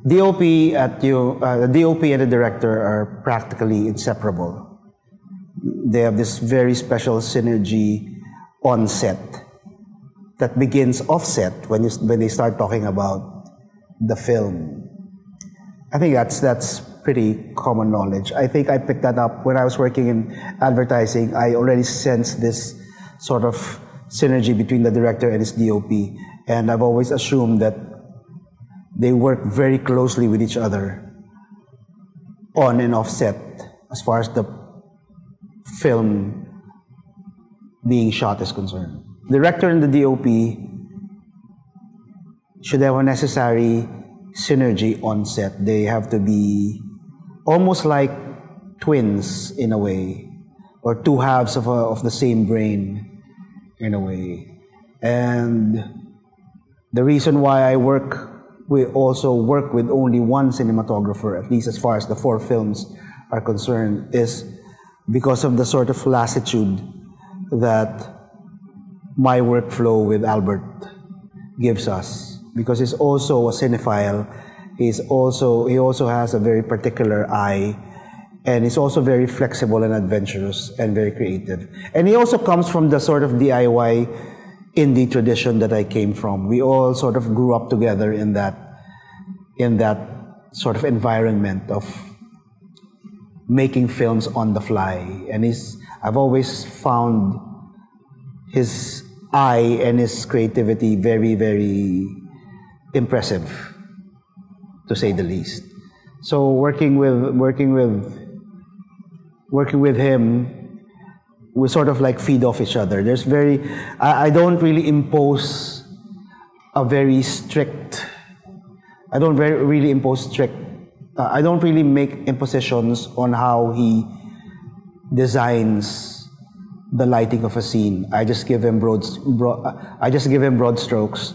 The DOP and the director are practically inseparable. They have this very special synergy on set that begins offset when they start talking about the film. I think that's pretty common knowledge. I think I picked that up when I was working in advertising. I already sensed this sort of synergy between the director and his DOP, and I've always assumed that they work very closely with each other on and off set as far as the film being shot is concerned. The director and the DOP should have a necessary synergy on set. They have to be almost like twins in a way, or two halves of the same brain in a way. And the reason why we also work with only one cinematographer, at least as far as the 4 films are concerned, is because of the sort of lassitude that my workflow with Albert gives us. Because he's also a cinephile, he also has a very particular eye, and he's also very flexible and adventurous and very creative. And he also comes from the sort of DIY indie tradition that I came from. We all sort of grew up together in that sort of environment of making films on the fly. And I've always found his eye and his creativity very, very impressive, to say the least. So working with him, we sort of like feed off each other. I don't really impose a very strict, I don't really make impositions on how he designs the lighting of a scene. I just give him broad strokes.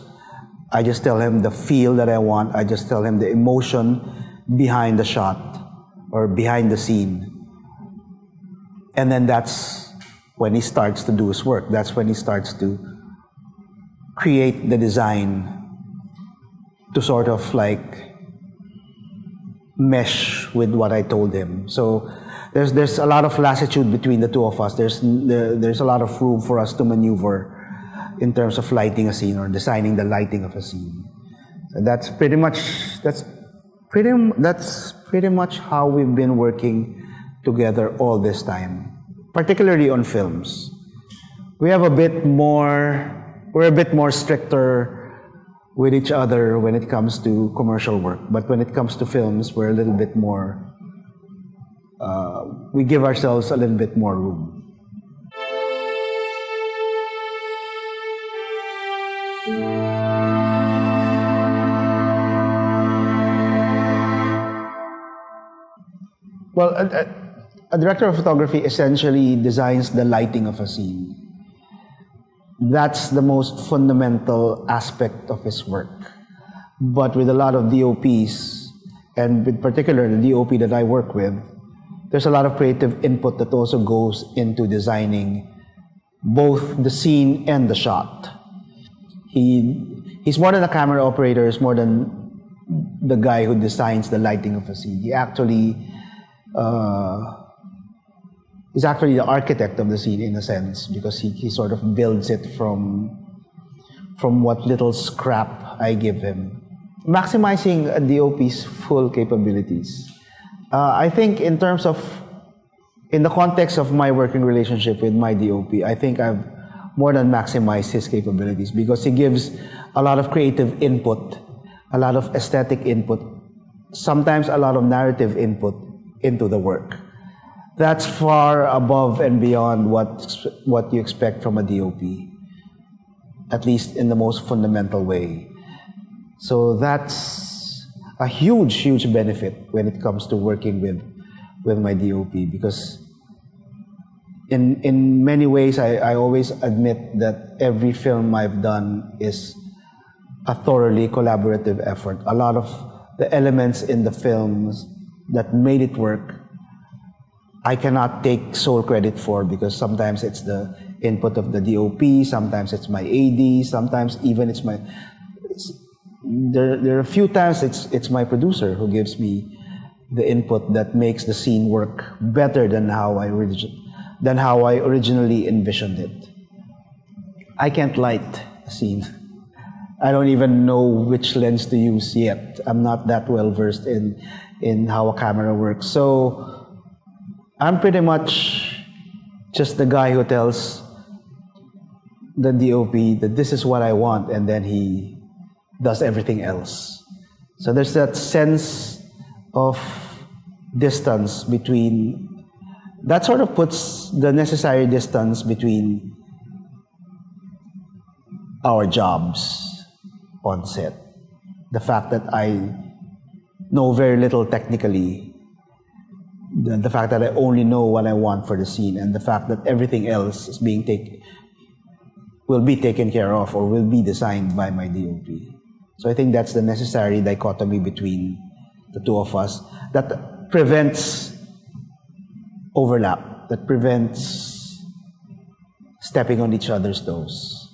I just tell him the feel that I want. I just tell him the emotion behind the shot or behind the scene. And then that's when he starts to do his work. That's when he starts to create the design to sort of like mesh with what I told him. So there's a lot of lassitude between the two of us. There's a lot of room for us to maneuver in terms of lighting a scene or designing the lighting of a scene. So that's pretty much how we've been working together all this time, particularly on films. We're a bit more stricter with each other when it comes to commercial work, but when it comes to films, we're a little bit more, we give ourselves a little bit more room. Well, a director of photography essentially designs the lighting of a scene. That's the most fundamental aspect of his work. But with a lot of DOPs, and in particular the DOP that I work with, there's a lot of creative input that also goes into designing both the scene and the shot. He's more than a camera operator, he's more than the guy who designs the lighting of a scene. He's actually the architect of the scene in a sense, because he sort of builds it from what little scrap I give him. Maximizing a DOP's full capabilities. I think in the context of my working relationship with my DOP, I think I've more than maximized his capabilities because he gives a lot of creative input, a lot of aesthetic input, sometimes a lot of narrative input into the work. That's far above and beyond what you expect from a DOP, at least in the most fundamental way. So that's a huge, huge benefit when it comes to working with my DOP, because in many ways I always admit that every film I've done is a thoroughly collaborative effort. A lot of the elements in the films that made it work, I cannot take sole credit for, because sometimes it's input of the DOP, sometimes it's my AD, sometimes even it's my... There are a few times it's my producer who gives me the input that makes the scene work better than how I originally envisioned it. I can't light a scene. I don't even know which lens to use yet. I'm not that well versed in how a camera works. So I'm pretty much just the guy who tells the DOP that this is what I want, and then he does everything else. So there's that sense of distance between, that sort of puts the necessary distance between our jobs on set. The fact that I know very little technically, the fact that I only know what I want for the scene, and the fact that everything else is will be taken care of or will be designed by my DOP. So I think that's the necessary dichotomy between the two of us that prevents overlap, that prevents stepping on each other's toes.